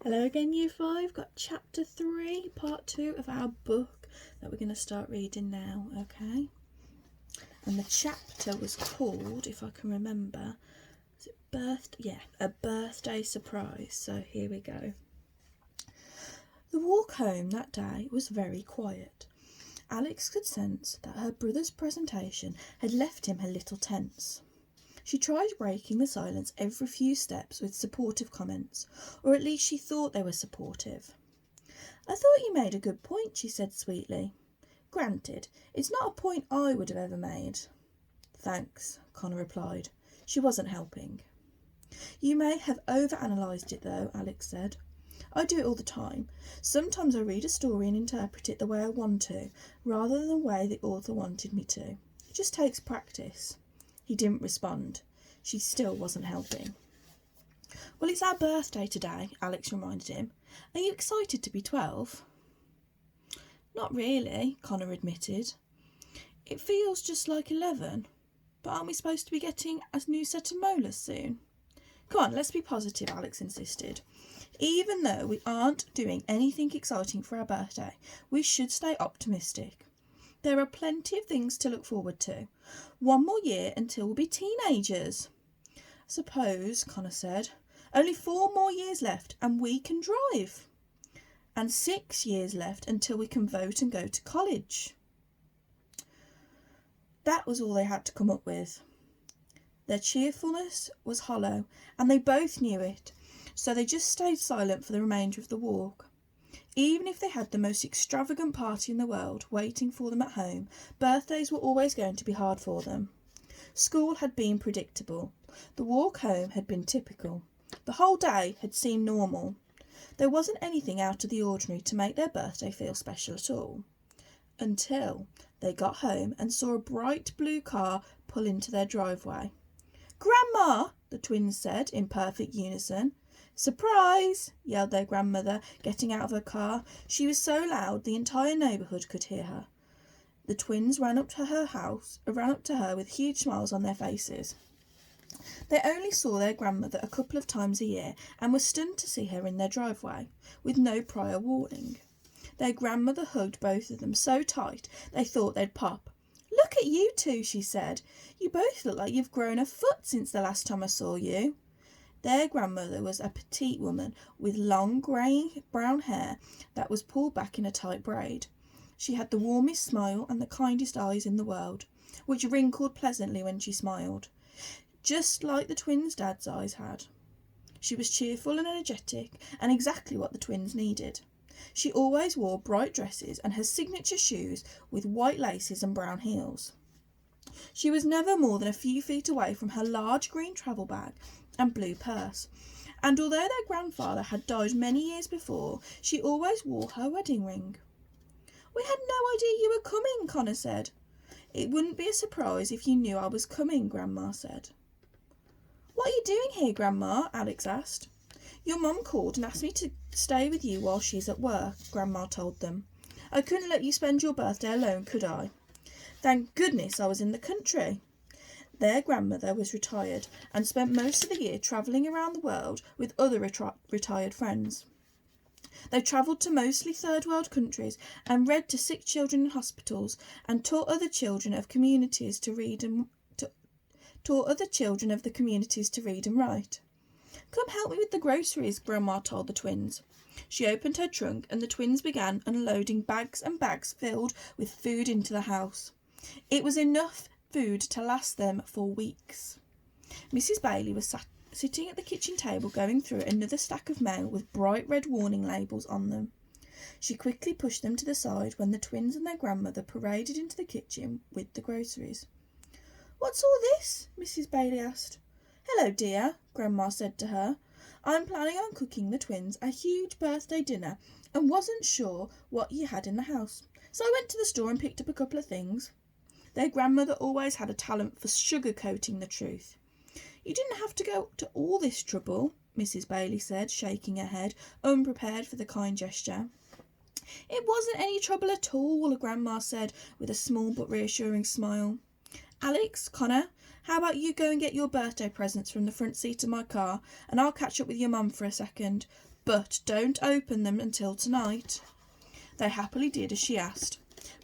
Hello again, Year 5. Got Chapter 3, Part 2 of our book that we're going to start reading now, okay? And the chapter was called, if I can remember, was it A Birthday Surprise. So here we go. The walk home that day was very quiet. Alex could sense that her brother's presentation had left him a little tense. She tried breaking the silence every few steps with supportive comments, or at least she thought they were supportive. "I thought you made a good point," she said sweetly. "Granted, it's not a point I would have ever made." "Thanks," Connor replied. She wasn't helping. "You may have overanalyzed it, though," Alex said. "I do it all the time. Sometimes I read a story and interpret it the way I want to, rather than the way the author wanted me to. It just takes practice." He didn't respond. She still wasn't helping. "Well, it's our birthday today," Alex reminded him. "Are you excited to be 12? "Not really," Connor admitted. "It feels just like 11. But aren't we supposed to be getting a new set of molars soon?" "Come on, let's be positive," Alex insisted. "Even though we aren't doing anything exciting for our birthday, we should stay optimistic. There are plenty of things to look forward to. One more year until we'll be teenagers." "I suppose," Connor said. "Only 4 more years left and we can drive. And 6 years left until we can vote and go to college." That was all they had to come up with. Their cheerfulness was hollow, and they both knew it, so they just stayed silent for the remainder of the walk. Even if they had the most extravagant party in the world waiting for them at home, birthdays were always going to be hard for them. School had been predictable. The walk home had been typical. The whole day had seemed normal. There wasn't anything out of the ordinary to make their birthday feel special at all. Until they got home and saw a bright blue car pull into their driveway. "Grandma!" the twins said in perfect unison. "Surprise!" yelled their grandmother, getting out of her car. She was so loud the entire neighbourhood could hear her. The twins ran up to her with huge smiles on their faces. They only saw their grandmother a couple of times a year and were stunned to see her in their driveway, with no prior warning. Their grandmother hugged both of them so tight they thought they'd pop. "Look at you two," she said. "You both look like you've grown a foot since the last time I saw you." Their grandmother was a petite woman with long grey brown hair that was pulled back in a tight braid. She had the warmest smile and the kindest eyes in the world, which wrinkled pleasantly when she smiled, just like the twins' dad's eyes had. She was cheerful and energetic, and exactly what the twins needed. She always wore bright dresses and her signature shoes with white laces and brown heels. She was never more than a few feet away from her large green travel bag and blue purse, and although their grandfather had died many years before, she always wore her wedding ring. "We had no idea you were coming," Connor said. "It wouldn't be a surprise if you knew I was coming," Grandma said. "What are you doing here, Grandma?" Alex asked. "Your mum called and asked me to stay with you while she's at work," Grandma told them. "I couldn't let you spend your birthday alone, could I? Thank goodness I was in the country." Their grandmother was retired and spent most of the year travelling around the world with other retired friends. They travelled to mostly third world countries and read to sick children in hospitals and taught other children of the communities to read and write. "Come help me with the groceries," Grandma told the twins. She opened her trunk and the twins began unloading bags and bags filled with food into the house. It was enough food to last them for weeks. Mrs. Bailey was sitting at the kitchen table going through another stack of mail with bright red warning labels on them. She quickly pushed them to the side when the twins and their grandmother paraded into the kitchen with the groceries. "What's all this?" Mrs. Bailey asked. "Hello, dear," Grandma said to her. "I'm planning on cooking the twins a huge birthday dinner and wasn't sure what you had in the house, so I went to the store and picked up a couple of things." Their grandmother always had a talent for sugar-coating the truth. "You didn't have to go to all this trouble," Mrs. Bailey said, shaking her head, unprepared for the kind gesture. "It wasn't any trouble at all," Grandma said with a small but reassuring smile. "Alex, Connor, how about you go and get your birthday presents from the front seat of my car, and I'll catch up with your mum for a second. But don't open them until tonight." They happily did as she asked.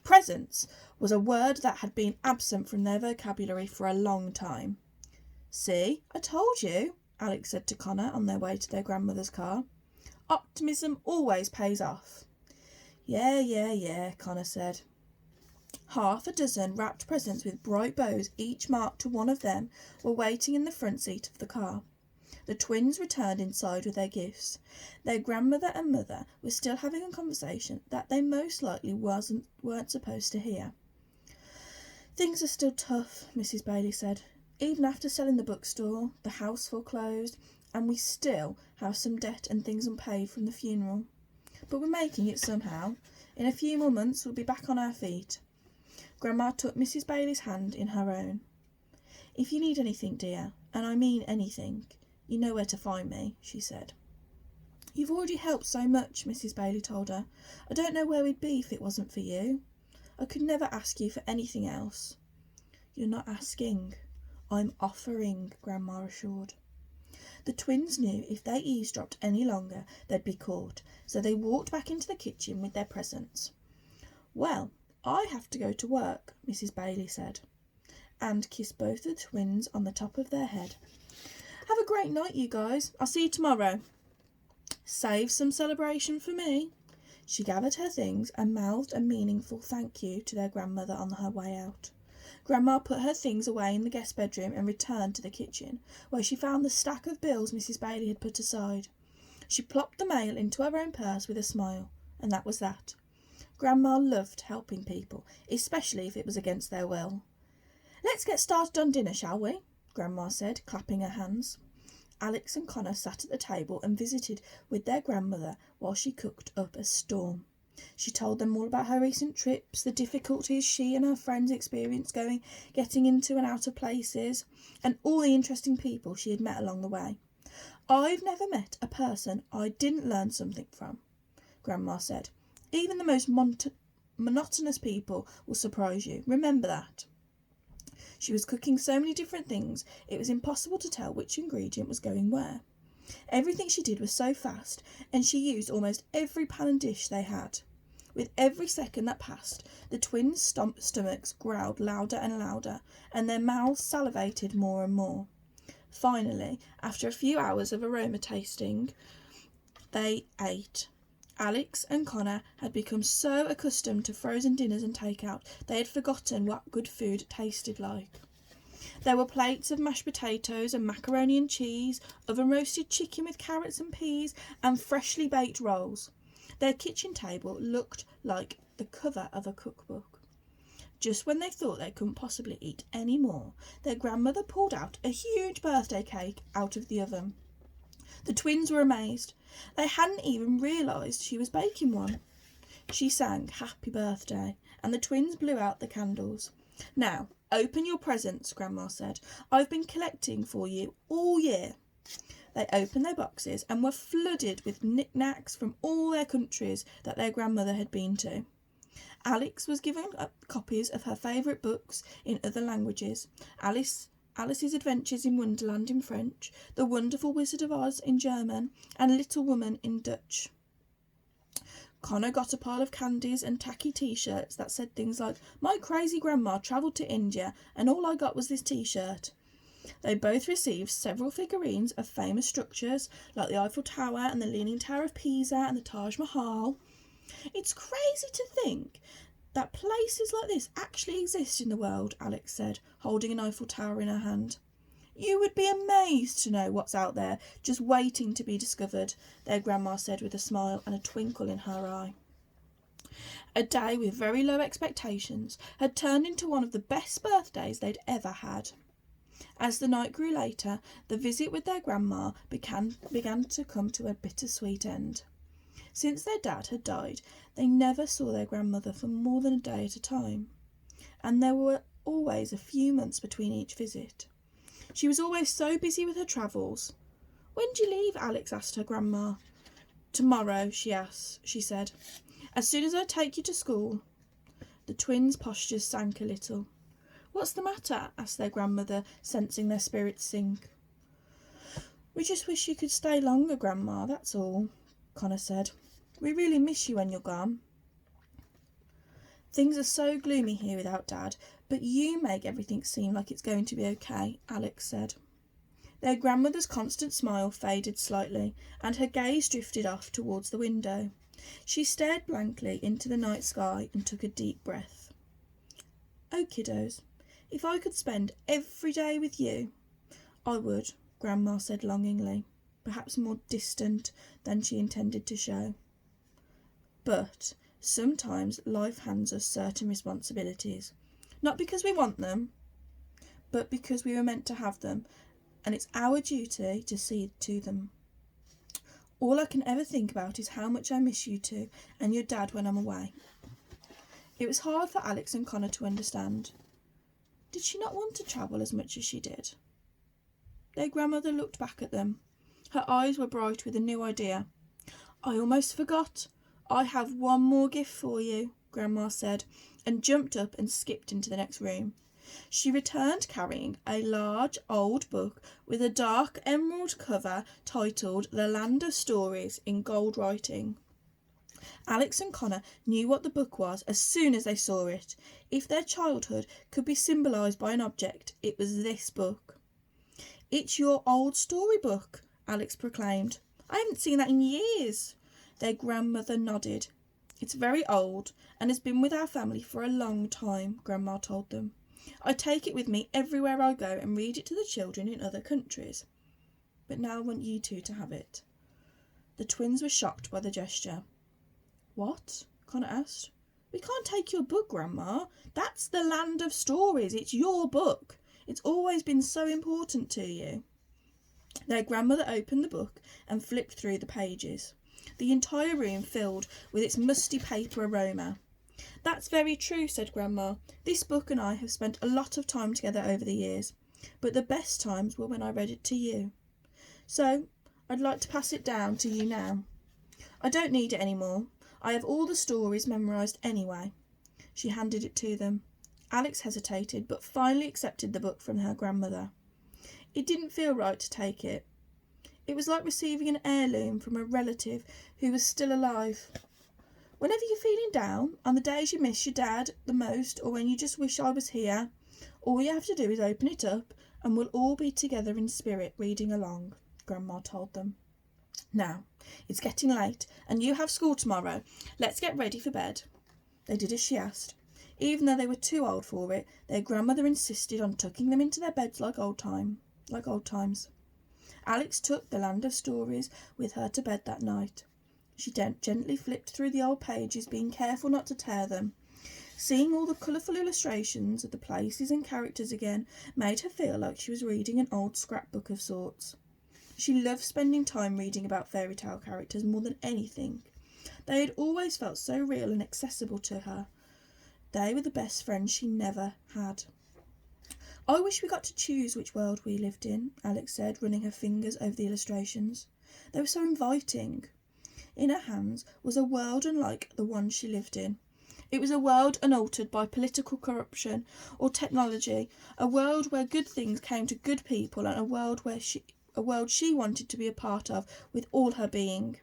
Presents was a word that had been absent from their vocabulary for a long time. "See, I told you," Alex said to Connor on their way to their grandmother's car. "Optimism always pays off." Yeah, Connor said. Half a dozen wrapped presents with bright bows, each marked to one of them, were waiting in the front seat of the car. The twins returned inside with their gifts. Their grandmother and mother were still having a conversation that they most likely weren't supposed to hear. "Things are still tough," Mrs. Bailey said. "Even after selling the bookstore, the house foreclosed, and we still have some debt and things unpaid from the funeral. But we're making it somehow. In a few more months we'll be back on our feet." Grandma took Mrs. Bailey's hand in her own. "If you need anything, dear, and I mean anything, you know where to find me," she said. "You've already helped so much," Mrs. Bailey told her. "I don't know where we'd be if it wasn't for you. I could never ask you for anything else." "You're not asking. I'm offering," Grandma assured. The twins knew if they eavesdropped any longer, they'd be caught, so they walked back into the kitchen with their presents. "Well, I have to go to work," Mrs. Bailey said, and kissed both the twins on the top of their head. "Have a great night, you guys. I'll see you tomorrow. Save some celebration for me." She gathered her things and mouthed a meaningful thank you to their grandmother on her way out. Grandma put her things away in the guest bedroom and returned to the kitchen, where she found the stack of bills Mrs. Bailey had put aside. She plopped the mail into her own purse with a smile, and that was that. Grandma loved helping people, especially if it was against their will. "Let's get started on dinner, shall we?" Grandma said, clapping her hands. Alex and Connor sat at the table and visited with their grandmother while she cooked up a storm. She told them all about her recent trips, the difficulties she and her friends experienced getting into and out of places, and all the interesting people she had met along the way. "I've never met a person I didn't learn something from," Grandma said. "Even the most monotonous people will surprise you. Remember that." She was cooking so many different things, it was impossible to tell which ingredient was going where. Everything she did was so fast, and she used almost every pan and dish they had. With every second that passed, the twins' stomachs growled louder and louder, and their mouths salivated more and more. Finally, after a few hours of aroma tasting, they ate. Alex and Connor had become so accustomed to frozen dinners and takeout, they had forgotten what good food tasted like. There were plates of mashed potatoes and macaroni and cheese, oven-roasted chicken with carrots and peas, and freshly baked rolls. Their kitchen table looked like the cover of a cookbook. Just when they thought they couldn't possibly eat any more, their grandmother pulled out a huge birthday cake out of the oven. The twins were amazed. They hadn't even realised she was baking one. She sang "Happy Birthday," and the twins blew out the candles. "Now, open your presents," Grandma said. "I've been collecting for you all year." They opened their boxes and were flooded with knickknacks from all their countries that their grandmother had been to. Alex was given copies of her favourite books in other languages. Alice's Adventures in Wonderland in French, The Wonderful Wizard of Oz in German, and Little Woman in Dutch. Connor got a pile of candies and tacky t-shirts that said things like, "My crazy grandma travelled to India and all I got was this t-shirt." They both received several figurines of famous structures like the Eiffel Tower and the Leaning Tower of Pisa and the Taj Mahal. "It's crazy to think that places like this actually exist in the world," Alex said, holding an Eiffel Tower in her hand. "You would be amazed to know what's out there, just waiting to be discovered," their grandma said with a smile and a twinkle in her eye. A day with very low expectations had turned into one of the best birthdays they'd ever had. As the night grew later, the visit with their grandma began to come to a bittersweet end. Since their dad had died, they never saw their grandmother for more than a day at a time, and there were always a few months between each visit. She was always so busy with her travels. "When do you leave?" Alex asked her grandma. "Tomorrow," she said. "As soon as I take you to school." The twins' postures sank a little. "What's the matter?" asked their grandmother, sensing their spirits sink. "We just wish you could stay longer, Grandma, that's all." Connor said. "We really miss you when you're gone." "Things are so gloomy here without Dad, but you make everything seem like it's going to be okay," Alex said. Their grandmother's constant smile faded slightly, and her gaze drifted off towards the window. She stared blankly into the night sky and took a deep breath. "Oh, kiddos, if I could spend every day with you, I would," Grandma said longingly, perhaps more distant than she intended to show. "But sometimes life hands us certain responsibilities, not because we want them, but because we were meant to have them, and it's our duty to see to them. All I can ever think about is how much I miss you two and your dad when I'm away." It was hard for Alex and Connor to understand. Did she not want to travel as much as she did? Their grandmother looked back at them. Her eyes were bright with a new idea. "I almost forgot. I have one more gift for you," Grandma said, and jumped up and skipped into the next room. She returned carrying a large old book with a dark emerald cover titled The Land of Stories in gold writing. Alex and Connor knew what the book was as soon as they saw it. If their childhood could be symbolised by an object, it was this book. "It's your old storybook," Alex proclaimed. "I haven't seen that in years." Their grandmother nodded. "It's very old and has been with our family for a long time," Grandma told them. "I take it with me everywhere I go and read it to the children in other countries. But now I want you two to have it." The twins were shocked by the gesture. "What?" Connor asked. "We can't take your book, Grandma. That's the Land of Stories. It's your book. It's always been so important to you." Their grandmother opened the book and flipped through the pages. The entire room filled with its musty paper aroma. "That's very true," said Grandma. "This book and I have spent a lot of time together over the years, but the best times were when I read it to you. So I'd like to pass it down to you now. I don't need it anymore. I have all the stories memorised anyway." She handed it to them. Alex hesitated, but finally accepted the book from her grandmother. It didn't feel right to take it. It was like receiving an heirloom from a relative who was still alive. Whenever you're feeling down, on the days you miss your dad the most, or when you just wish I was here, all you have to do is open it up and we'll all be together in spirit reading along, Grandma told them. "Now, it's getting late and you have school tomorrow. Let's get ready for bed." They did as she asked. Even though they were too old for it, their grandmother insisted on tucking them into their beds like old times. Alex took The Land of Stories with her to bed that night. She gently flipped through the old pages, being careful not to tear them. Seeing all the colourful illustrations of the places and characters again made her feel like she was reading an old scrapbook of sorts. She loved spending time reading about fairy tale characters more than anything. They had always felt so real and accessible to her. They were the best friends she never had. "I wish we got to choose which world we lived in," Alex said, running her fingers over the illustrations. They were so inviting. In her hands was a world unlike the one she lived in. It was a world unaltered by political corruption or technology, a world where good things came to good people, and a world she wanted to be a part of with all her being.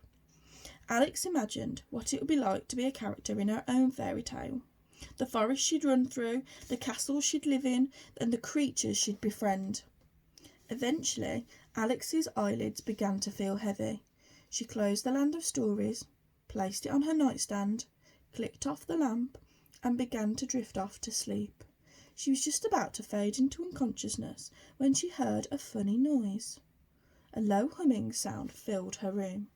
Alex imagined what it would be like to be a character in her own fairy tale. The forest she'd run through, the castle she'd live in, and the creatures she'd befriend. Eventually, Alex's eyelids began to feel heavy. She closed The Land of Stories, placed it on her nightstand, clicked off the lamp, and began to drift off to sleep. She was just about to fade into unconsciousness when she heard a funny noise. A low humming sound filled her room.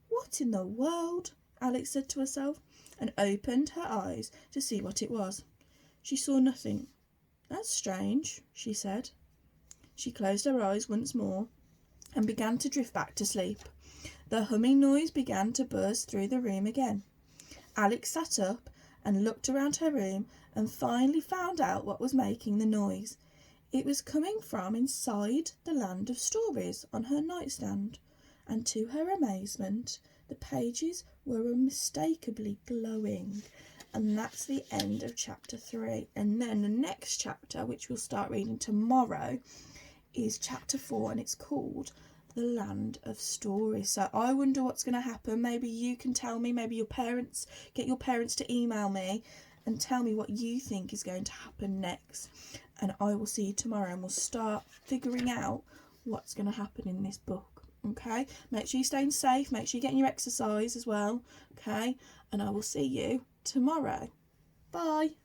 "What in the world?" Alex said to herself, and opened her eyes to see what it was. She saw nothing. "That's strange," she said. She closed her eyes once more and began to drift back to sleep. The humming noise began to buzz through the room again. Alex sat up and looked around her room and finally found out what was making the noise. It was coming from inside the Land of Stories on her nightstand, and to her amazement, the pages were unmistakably glowing. And that's the end of chapter 3. And then the next chapter, which we'll start reading tomorrow, is chapter 4, and it's called the land of stories. So I wonder what's going to happen. Maybe you can tell me, maybe get your parents to email me and tell me what you think is going to happen next. And I will see you tomorrow and we'll start figuring out what's going to happen in this book. Okay, make sure you're staying safe, make sure you're getting your exercise as well. Okay, and I will see you tomorrow. Bye.